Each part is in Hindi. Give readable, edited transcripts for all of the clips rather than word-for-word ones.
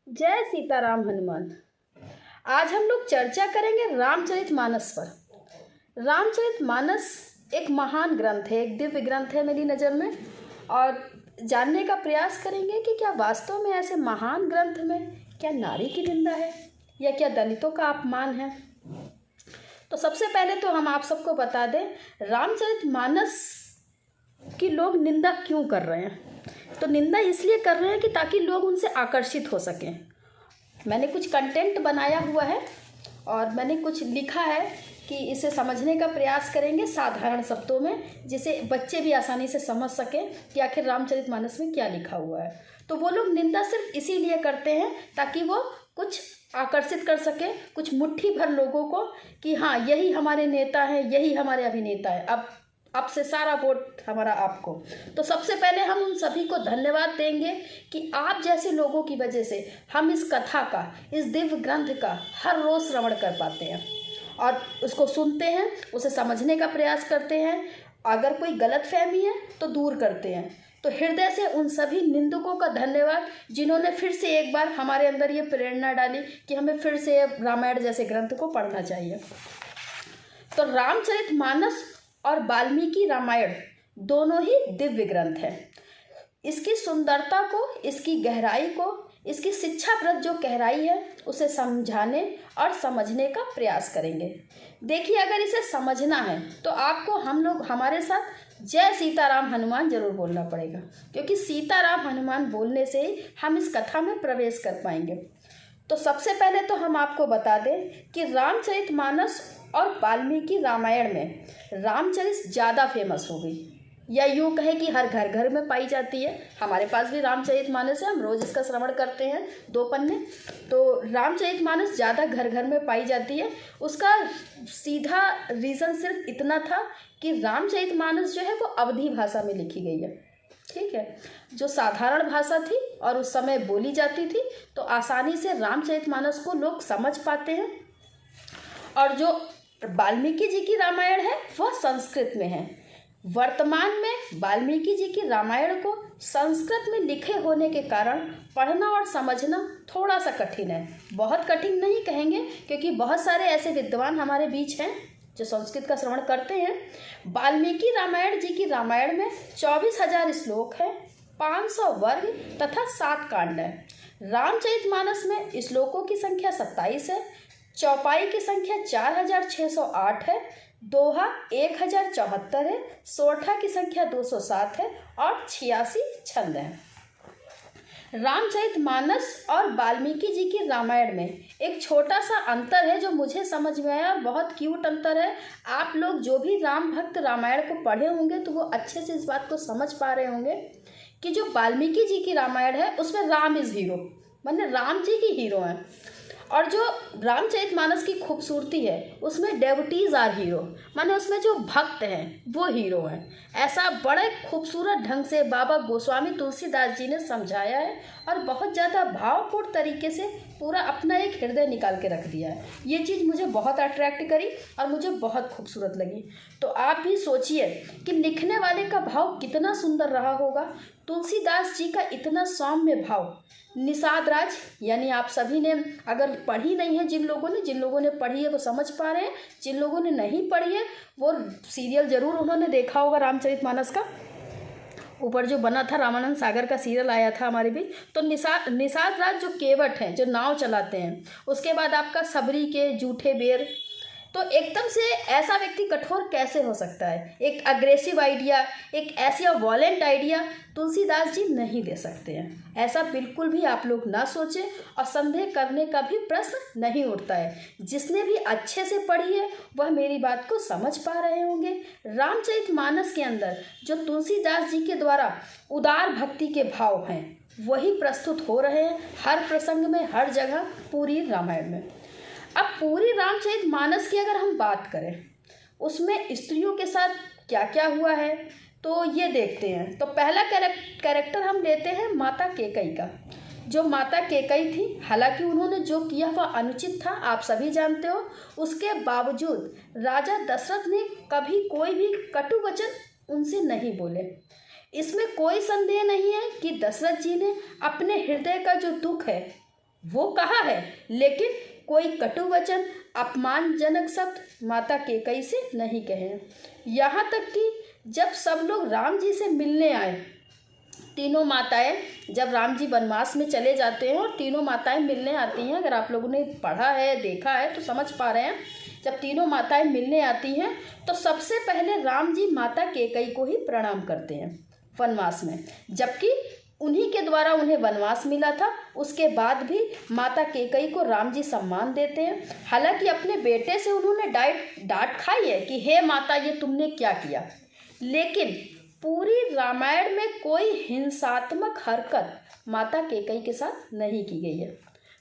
जय सीताराम हनुमान। आज हम लोग चर्चा करेंगे रामचरितमानस पर। रामचरितमानस एक महान ग्रंथ है, एक दिव्य ग्रंथ है मेरी नज़र में। और जानने का प्रयास करेंगे कि क्या वास्तव में ऐसे महान ग्रंथ में क्या नारी की निंदा है या क्या दलितों का अपमान है। तो सबसे पहले तो हम आप सबको बता दें रामचरितमानस की लोग निंदा क्यों कर रहे हैं। तो निंदा इसलिए कर रहे हैं कि ताकि लोग उनसे आकर्षित हो सकें। मैंने कुछ कंटेंट बनाया हुआ है और मैंने कुछ लिखा है कि इसे समझने का प्रयास करेंगे साधारण शब्दों में, जिसे बच्चे भी आसानी से समझ सकें कि आखिर रामचरितमानस में क्या लिखा हुआ है। तो वो लोग निंदा सिर्फ इसीलिए करते हैं ताकि वो कुछ आकर्षित कर सके कुछ मुट्ठी भर लोगों को कि हाँ यही हमारे नेता हैं, यही हमारे अभिनेता है, अब से सारा वोट हमारा आपको। तो सबसे पहले हम उन सभी को धन्यवाद देंगे कि आप जैसे लोगों की वजह से हम इस कथा का, इस दिव्य ग्रंथ का हर रोज़ श्रवण कर पाते हैं और उसको सुनते हैं, उसे समझने का प्रयास करते हैं। अगर कोई गलतफहमी है तो दूर करते हैं। तो हृदय से उन सभी निंदकों का धन्यवाद जिन्होंने फिर से एक बार हमारे अंदर ये प्रेरणा डाली कि हमें फिर से रामायण जैसे ग्रंथ को पढ़ना चाहिए। तो रामचरितमानस और वाल्मीकि रामायण दोनों ही दिव्य ग्रंथ हैं। इसकी सुंदरता को, इसकी गहराई को, इसकी शिक्षाप्रद जो गहराई है उसे समझाने और समझने का प्रयास करेंगे। देखिए, अगर इसे समझना है तो आपको हम लोग हमारे साथ जय सीताराम हनुमान जरूर बोलना पड़ेगा, क्योंकि सीताराम हनुमान बोलने से ही हम इस कथा में प्रवेश कर पाएंगे। तो सबसे पहले तो हम आपको बता दें कि रामचरितमानस और वाल्मीकि रामायण में रामचरित ज़्यादा फेमस हो गई, या यूँ कहें कि हर घर घर में पाई जाती है। हमारे पास भी रामचरितमानस है, हम रोज़ इसका श्रवण करते हैं 2 पन्ने। तो रामचरितमानस ज़्यादा घर घर में पाई जाती है। उसका सीधा रीज़न सिर्फ इतना था कि रामचरितमानस जो है वो अवधी भाषा में लिखी गई है, ठीक है, जो साधारण भाषा थी और उस समय बोली जाती थी, तो आसानी से रामचरितमानस को लोग समझ पाते हैं। और जो वाल्मीकि जी की रामायण है वह संस्कृत में है। वर्तमान में वाल्मीकि जी की रामायण को संस्कृत में लिखे होने के कारण पढ़ना और समझना थोड़ा सा कठिन है। बहुत कठिन नहीं कहेंगे, क्योंकि बहुत सारे ऐसे विद्वान हमारे बीच हैं जो संस्कृत का श्रवण करते हैं। वाल्मीकि रामायण जी की रामायण में 24,000 श्लोक है, 500 वर्ग तथा 7 कांड है। रामचरितमानस में श्लोकों की संख्या 27 है, चौपाई की संख्या 4,608 है, दोहा 1,074 है, सोरठा की संख्या 207 है और 86 छंद हैं। रामचरितमानस और वाल्मीकि जी की रामायण में एक छोटा सा अंतर है जो मुझे समझ में आया, बहुत क्यूट अंतर है। आप लोग जो भी राम भक्त रामायण को पढ़े होंगे तो वो अच्छे से इस बात को समझ पा रहे होंगे कि जो वाल्मीकि जी की रामायण है उसमें राम इज़ हीरो, माने राम जी ही हीरो हैं। और जो रामचरितमानस की खूबसूरती है उसमें डेवटीज़ आर हीरो, माने उसमें जो भक्त हैं वो हीरो हैं। ऐसा बड़े खूबसूरत ढंग से बाबा गोस्वामी तुलसीदास जी ने समझाया है और बहुत ज़्यादा भावपूर्ण तरीके से पूरा अपना एक हृदय निकाल के रख दिया है। ये चीज़ मुझे बहुत अट्रैक्ट करी और मुझे बहुत खूबसूरत लगी। तो आप भी सोचिए कि लिखने वाले का भाव कितना सुंदर रहा होगा। तुलसीदास जी का इतना सौम्य भाव। निषाद राज, यानी आप सभी ने अगर पढ़ी नहीं है, जिन लोगों ने पढ़ी है वो समझ पा रहे हैं, जिन लोगों ने नहीं पढ़ी है वो सीरियल ज़रूर उन्होंने देखा होगा रामचरितमानस का। ऊपर जो बना था रामानंद सागर का सीरियल आया था हमारे भी। तो निषाद राज जो केवट हैं, जो नाव चलाते हैं, उसके बाद आपका सबरी के जूठे बेर। तो एकदम से ऐसा व्यक्ति कठोर कैसे हो सकता है। एक अग्रेसिव आइडिया, एक ऐसा वॉलेंट आइडिया तुलसीदास जी नहीं दे सकते हैं। ऐसा बिल्कुल भी आप लोग ना सोचें और संदेह करने का भी प्रश्न नहीं उठता है। जिसने भी अच्छे से पढ़ी है वह मेरी बात को समझ पा रहे होंगे। रामचरितमानस के अंदर जो तुलसीदास जी के द्वारा उदार भक्ति के भाव हैं वही प्रस्तुत हो रहे हैं हर प्रसंग में, हर जगह, पूरी रामायण में। अब पूरी रामचरितमानस की अगर हम बात करें उसमें स्त्रियों के साथ क्या क्या हुआ है तो ये देखते हैं। तो पहला कैरेक्टर हम लेते हैं माता केकई का। जो माता केकई थी, हालांकि उन्होंने जो किया वह अनुचित था, आप सभी जानते हो। उसके बावजूद राजा दशरथ ने कभी कोई भी कटु वचन उनसे नहीं बोले। इसमें कोई संदेह नहीं है कि दशरथ जी ने अपने हृदय का जो दुख है वो कहा है, लेकिन कोई कटु वचन, अपमानजनक शब्द माता केकई से नहीं कहे। यहाँ तक कि जब सब लोग राम जी से मिलने आए, तीनों माताएं, जब राम जी वनवास में चले जाते हैं और तीनों माताएं मिलने आती हैं, अगर आप लोगों ने पढ़ा है, देखा है तो समझ पा रहे हैं, जब तीनों माताएं मिलने आती हैं तो सबसे पहले राम जी माता केकई को ही प्रणाम करते हैं वनवास में, जबकि उन्हीं के द्वारा उन्हें वनवास मिला था। उसके बाद भी माता केकई को राम जी सम्मान देते हैं। हालांकि अपने बेटे से उन्होंने डांट खाई है कि हे माता, ये तुमने क्या किया, लेकिन पूरी रामायण में कोई हिंसात्मक हरकत माता केकई के साथ नहीं की गई है।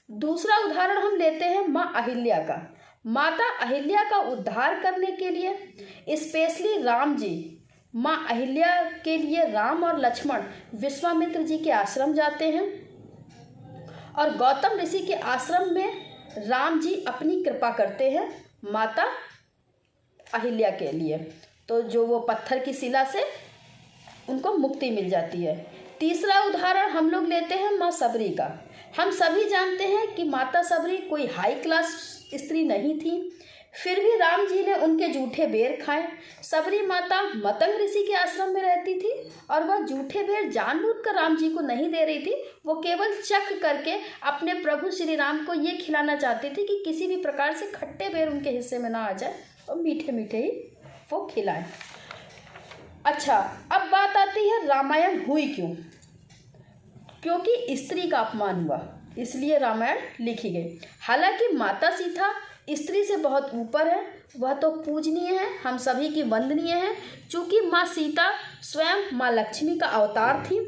दूसरा उदाहरण हम लेते हैं माँ अहिल्या का। माता अहिल्या का उद्धार करने के लिए स्पेशली राम जी माँ अहिल्या के लिए राम और लक्ष्मण विश्वामित्र जी के आश्रम जाते हैं और गौतम ऋषि के आश्रम में राम जी अपनी कृपा करते हैं माता अहिल्या के लिए, तो जो वो पत्थर की शिला से उनको मुक्ति मिल जाती है। तीसरा उदाहरण हम लोग लेते हैं माँ सबरी का। हम सभी जानते हैं कि माता सबरी कोई हाई क्लास स्त्री नहीं थी, फिर भी राम जी ने उनके जूठे बेर खाए। सबरी माता मतंग ऋषि के आश्रम में रहती थी और वह जूठे बेर जानबूझकर राम जी को नहीं दे रही थी, वो केवल चख करके अपने प्रभु श्री राम को ये खिलाना चाहती थी कि किसी भी प्रकार से खट्टे बेर उनके हिस्से में ना आ जाए और मीठे मीठे ही वो खिलाएं। अच्छा, अब बात आती है रामायण हुई क्यों? क्योंकि स्त्री का अपमान हुआ, इसलिए रामायण लिखी गई। हालांकि माता सीता स्त्री से बहुत ऊपर है, वह तो पूजनीय है, हम सभी की वंदनीय है। चूँकि माँ सीता स्वयं माँ लक्ष्मी का अवतार थी,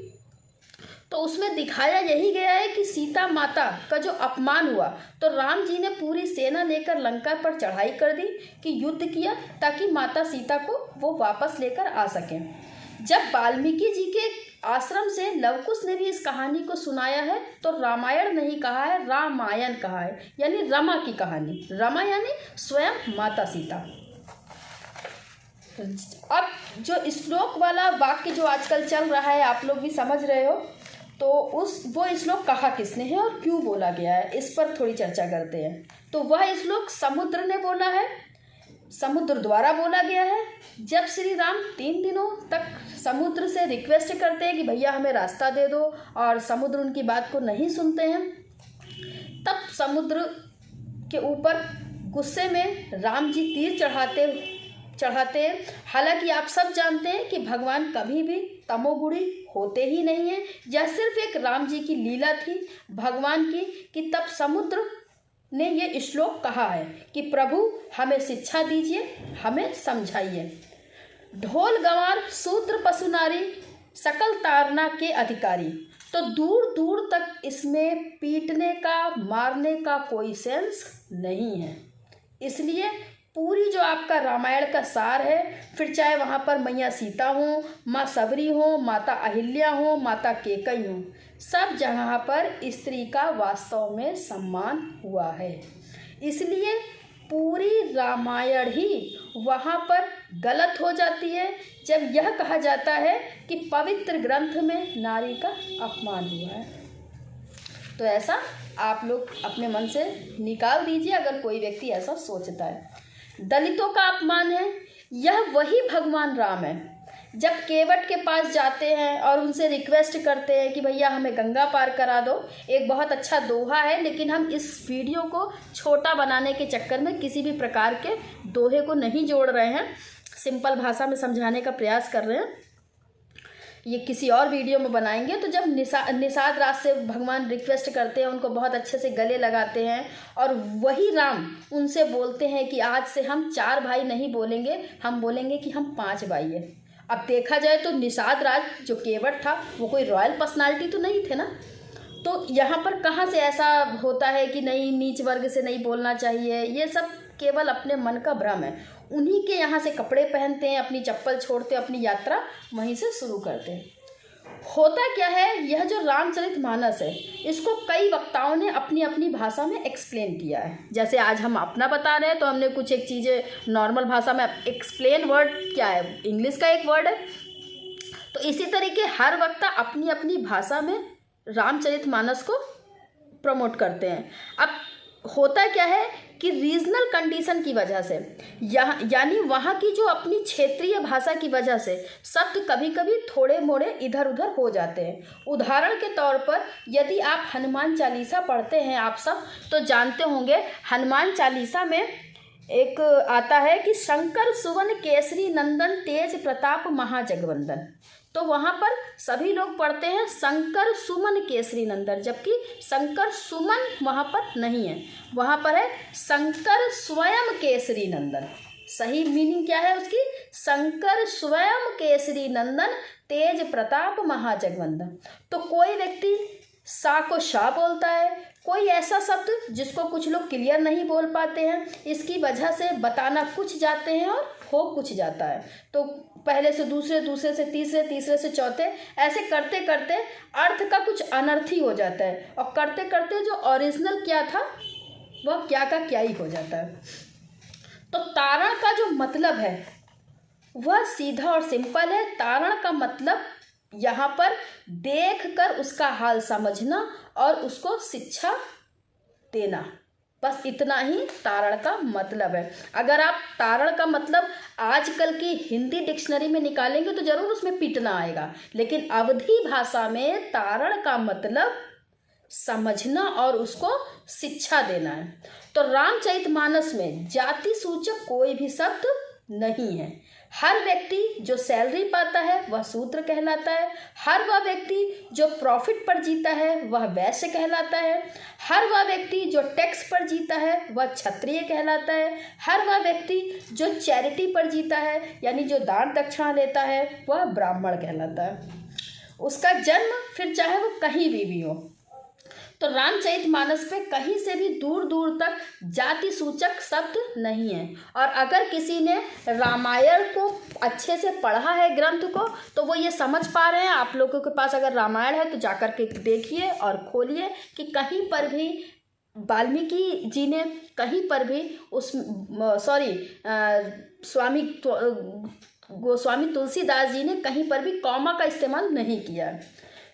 तो उसमें दिखाया यही गया है कि सीता माता का जो अपमान हुआ, तो राम जी ने पूरी सेना लेकर लंका पर चढ़ाई कर दी कि युद्ध किया ताकि माता सीता को वो वापस लेकर आ सकें। जब वाल्मीकि जी के आश्रम से लवकुश ने भी इस कहानी को सुनाया है, तो रामायण नहीं कहा है, रामायण कहा है, यानी रमा की कहानी। रमा यानी स्वयं माता सीता। अब जो श्लोक वाला वाक्य जो आजकल चल रहा है, आप लोग भी समझ रहे हो, तो वो श्लोक कहा किसने है और क्यों बोला गया है, इस पर थोड़ी चर्चा करते हैं। तो वह श्लोक समुद्र ने बोला है, समुद्र द्वारा बोला गया है। जब श्री राम 3 दिनों तक समुद्र से रिक्वेस्ट करते हैं कि भैया हमें रास्ता दे दो, और समुद्र उनकी बात को नहीं सुनते हैं, तब समुद्र के ऊपर गुस्से में राम जी तीर चढ़ाते हैं। हालांकि आप सब जानते हैं कि भगवान कभी भी तमोगुणी होते ही नहीं हैं। यह सिर्फ एक राम जी की लीला थी भगवान की, कि तब समुद्र ने ये श्लोक कहा है कि प्रभु हमें शिक्षा दीजिए, हमें समझाइए। ढोल गंवार शूद्र पशु नारी सकल तारना के अधिकारी, तो दूर दूर तक इसमें पीटने का, मारने का कोई सेंस नहीं है। इसलिए पूरी जो आपका रामायण का सार है, फिर चाहे वहाँ पर मैया सीता हो, माँ सबरी हो, माता अहिल्या हो, माता केकई हो, सब जगह पर स्त्री का वास्तव में सम्मान हुआ है। इसलिए पूरी रामायण ही वहाँ पर गलत हो जाती है जब यह कहा जाता है कि पवित्र ग्रंथ में नारी का अपमान हुआ है। तो ऐसा आप लोग अपने मन से निकाल दीजिए अगर कोई व्यक्ति ऐसा सोचता है। दलितों का अपमान है, यह वही भगवान राम है। जब केवट के पास जाते हैं और उनसे रिक्वेस्ट करते हैं कि भैया हमें गंगा पार करा दो, एक बहुत अच्छा दोहा है, लेकिन हम इस वीडियो को छोटा बनाने के चक्कर में किसी भी प्रकार के दोहे को नहीं जोड़ रहे हैं, सिंपल भाषा में समझाने का प्रयास कर रहे हैं। ये किसी और वीडियो में बनाएंगे। तो जब निषाद राज से भगवान रिक्वेस्ट करते हैं, उनको बहुत अच्छे से गले लगाते हैं, और वही राम उनसे बोलते हैं कि आज से हम 4 भाई नहीं बोलेंगे, हम बोलेंगे कि हम 5 भाई हैं। अब देखा जाए तो निषाद राज जो केवट था वो कोई रॉयल पर्सनालिटी तो नहीं थे ना, तो यहाँ पर कहाँ से ऐसा होता है कि नहीं नीच वर्ग से नहीं बोलना चाहिए। ये सब केवल अपने मन का भ्रम है। उन्हीं के यहाँ से कपड़े पहनते हैं, अपनी चप्पल छोड़ते हैं, अपनी यात्रा वहीं से शुरू करते हैं। होता क्या है, यह जो रामचरितमानस है, इसको कई वक्ताओं ने अपनी अपनी भाषा में एक्सप्लेन किया है। जैसे आज हम अपना बता रहे हैं तो हमने कुछ एक चीज़ें नॉर्मल भाषा में, एक्सप्लेन वर्ड क्या है, इंग्लिश का एक वर्ड है। तो इसी तरीके हर वक्ता अपनी अपनी भाषा में रामचरितमानस को प्रमोट करते हैं। अब होता क्या है कि रीजनल कंडीशन की वजह से यानी वहाँ की जो अपनी क्षेत्रीय भाषा की वजह से शब्द कभी कभी थोड़े मोड़े इधर उधर हो जाते हैं। उदाहरण के तौर पर यदि आप हनुमान चालीसा पढ़ते हैं आप सब तो जानते होंगे, हनुमान चालीसा में एक आता है कि शंकर सुवन केसरी नंदन तेज प्रताप महाजगवंदन। तो वहाँ पर सभी लोग पढ़ते हैं शंकर सुमन केसरी नंदन, जबकि शंकर सुमन वहाँ पर नहीं है, वहाँ पर है शंकर स्वयं केसरी नंदन। सही मीनिंग क्या है उसकी? शंकर स्वयं केसरी नंदन तेज प्रताप महाजगवंदन। तो कोई व्यक्ति सा को शा बोलता है, कोई ऐसा शब्द जिसको कुछ लोग क्लियर नहीं बोल पाते हैं, इसकी वजह से बताना कुछ जाते हैं और हो कुछ जाता है। तो पहले से दूसरे, दूसरे से तीसरे, तीसरे से चौथे, ऐसे करते करते अर्थ का कुछ अनर्थ ही हो जाता है और करते करते जो ओरिजिनल क्या था वह क्या का क्या ही हो जाता है। तो तारण का जो मतलब है वह सीधा और सिंपल है। तारण का मतलब यहाँ पर देखकर उसका हाल समझना और उसको शिक्षा देना, बस इतना ही तारण का मतलब है। अगर आप तारण का मतलब आजकल की हिंदी डिक्शनरी में निकालेंगे तो जरूर उसमें पीटना आएगा, लेकिन अवधी भाषा में तारण का मतलब समझना और उसको शिक्षा देना है। तो रामचरितमानस में जाति सूचक कोई भी शब्द नहीं है। हर व्यक्ति जो सैलरी पाता है वह शूद्र कहलाता है, हर वह व्यक्ति जो प्रॉफिट पर जीता है वह वैश्य कहलाता है, हर वह व्यक्ति जो टैक्स पर जीता है वह क्षत्रिय कहलाता है, हर वह व्यक्ति जो चैरिटी पर जीता है यानी जो दान दक्षिणा लेता है वह ब्राह्मण कहलाता है। उसका जन्म फिर चाहे वो कहीं भी हो। तो रामचरितमानस पे कहीं से भी दूर दूर तक जाति सूचक शब्द नहीं है। और अगर किसी ने रामायण को अच्छे से पढ़ा है ग्रंथ को तो वो ये समझ पा रहे हैं। आप लोगों के पास अगर रामायण है तो जाकर के देखिए और खोलिए कि कहीं पर भी वाल्मीकि जी ने कहीं पर भी गोस्वामी तुलसीदास जी ने कहीं पर भी कॉमा का इस्तेमाल नहीं किया।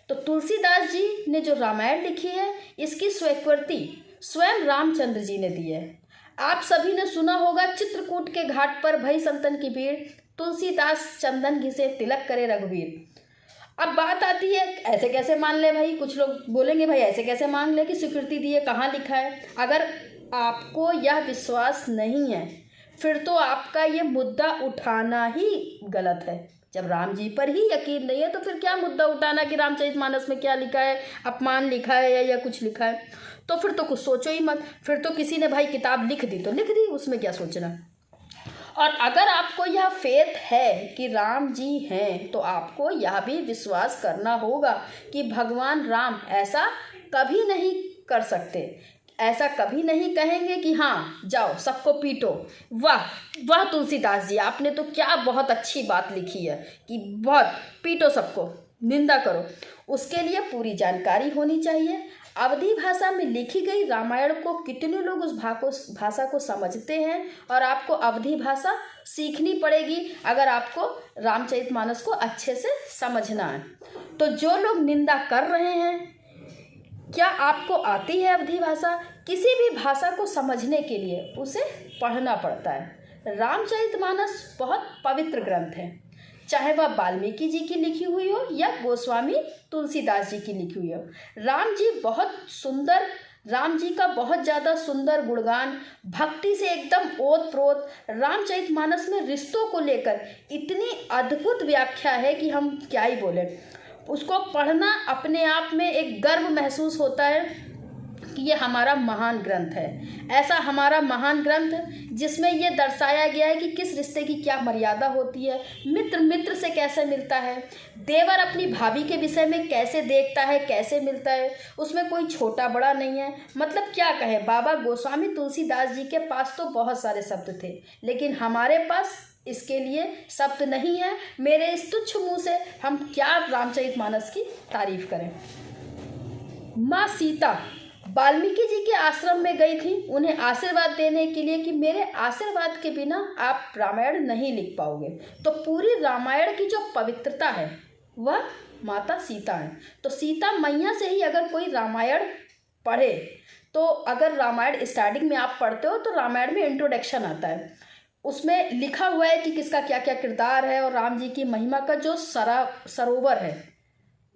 तो तुलसीदास जी ने जो रामायण लिखी है इसकी स्वीकृति स्वयं रामचंद्र जी ने दी है। आप सभी ने सुना होगा, चित्रकूट के घाट पर भई संतन की भीड़, तुलसीदास चंदन घिसे तिलक करे रघुवीर। अब बात आती है ऐसे कैसे मान ले भाई, कुछ लोग बोलेंगे भाई ऐसे कैसे मान ले कि स्वीकृति दी है, कहाँ लिखा है। अगर आपको यह विश्वास नहीं है फिर तो आपका ये मुद्दा उठाना ही गलत है। जब राम जी पर ही यकीन नहीं है तो फिर क्या मुद्दा उठाना कि रामचरितमानस में क्या लिखा है, अपमान लिखा है या कुछ लिखा है। तो फिर तो कुछ सोचो ही मत। फिर तो किसी ने भाई किताब लिख दी तो लिख दी, उसमें क्या सोचना। और अगर आपको यह फेथ है कि राम जी हैं तो आपको यह भी विश्वास करना होगा कि भगवान राम ऐसा कभी नहीं कर सकते, ऐसा कभी नहीं कहेंगे कि हाँ जाओ सबको पीटो। वाह वाह तुलसीदास जी, आपने तो क्या बहुत अच्छी बात लिखी है कि बहुत पीटो सबको, निंदा करो। उसके लिए पूरी जानकारी होनी चाहिए। अवधी भाषा में लिखी गई रामायण को कितने लोग उस भाषा को समझते हैं, और आपको अवधी भाषा सीखनी पड़ेगी अगर आपको रामचरितमानस को अच्छे से समझना है। तो जो लोग निंदा कर रहे हैं, क्या आपको आती है अवधी भाषा? किसी भी भाषा को समझने के लिए उसे पढ़ना पड़ता है। रामचरितमानस बहुत पवित्र ग्रंथ है, चाहे वह वाल्मीकि जी की लिखी हुई हो या गोस्वामी तुलसीदास जी की लिखी हुई हो। राम जी का बहुत ज़्यादा सुंदर गुणगान, भक्ति से एकदम ओत प्रोत रामचरितमानस में रिश्तों को लेकर इतनी अद्भुत व्याख्या है कि हम क्या ही बोले। उसको पढ़ना अपने आप में एक गर्व महसूस होता है कि ये हमारा महान ग्रंथ है। ऐसा हमारा महान ग्रंथ जिसमें ये दर्शाया गया है कि किस रिश्ते की क्या मर्यादा होती है, मित्र मित्र से कैसे मिलता है, देवर अपनी भाभी के विषय में कैसे देखता है, कैसे मिलता है। उसमें कोई छोटा बड़ा नहीं है। मतलब क्या कहे, बाबा गोस्वामी तुलसीदास जी के पास तो बहुत सारे शब्द थे, लेकिन हमारे पास इसके लिए शब्द नहीं है। मेरे इस तुच्छ मुँह से हम क्या रामचरितमानस की तारीफ करें। माँ सीता वाल्मीकि जी के आश्रम में गई थी उन्हें आशीर्वाद देने के लिए कि मेरे आशीर्वाद के बिना आप रामायण नहीं लिख पाओगे। तो पूरी रामायण की जो पवित्रता है वह माता सीता है। तो सीता मैया से ही अगर कोई रामायण पढ़े तो अगर रामायण स्टार्टिंग में आप पढ़ते हो तो रामायण में इंट्रोडक्शन आता है, उसमें लिखा हुआ है कि किसका क्या क्या किरदार है और राम जी की महिमा का जो सरोवर है,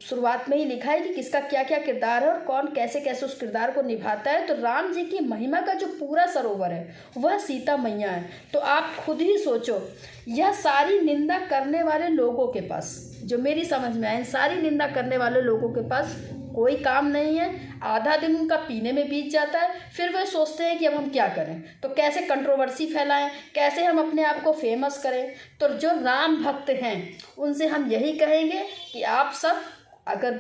शुरुआत में ही लिखा है कि किसका क्या क्या किरदार है और कौन कैसे कैसे उस किरदार को निभाता है। तो राम जी की महिमा का जो पूरा सरोवर है वह सीता मैया है। तो आप खुद ही सोचो, यह सारी निंदा करने वाले लोगों के पास, जो मेरी समझ में आए, सारी निंदा करने वाले लोगों के पास कोई काम नहीं है, आधा दिन उनका पीने में बीत जाता है, फिर वे सोचते हैं कि अब हम क्या करें, तो कैसे कंट्रोवर्सी फैलाएं, कैसे हम अपने आप को फेमस करें। तो जो राम भक्त हैं उनसे हम यही कहेंगे कि आप सब अगर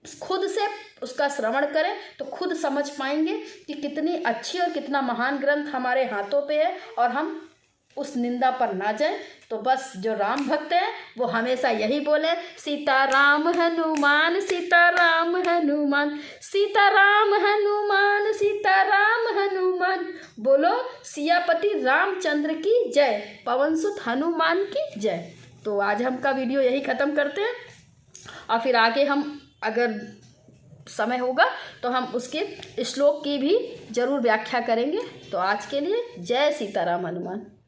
खुद से उसका श्रवण करें तो खुद समझ पाएंगे कि कितनी अच्छी और कितना महान ग्रंथ हमारे हाथों पे है, और हम उस निंदा पर ना जाएं। तो बस जो राम भक्त हैं वो हमेशा यही बोले, सीताराम हनुमान सीताराम हनुमान सीताराम हनुमान सीताराम हनुमान, बोलो सियापति रामचंद्र की जय, पवन सुत हनुमान की जय। तो आज हम का वीडियो यही ख़त्म करते हैं, और फिर आगे हम अगर समय होगा तो हम उसके श्लोक की भी ज़रूर व्याख्या करेंगे। तो आज के लिए जय सीताराम हनुमान।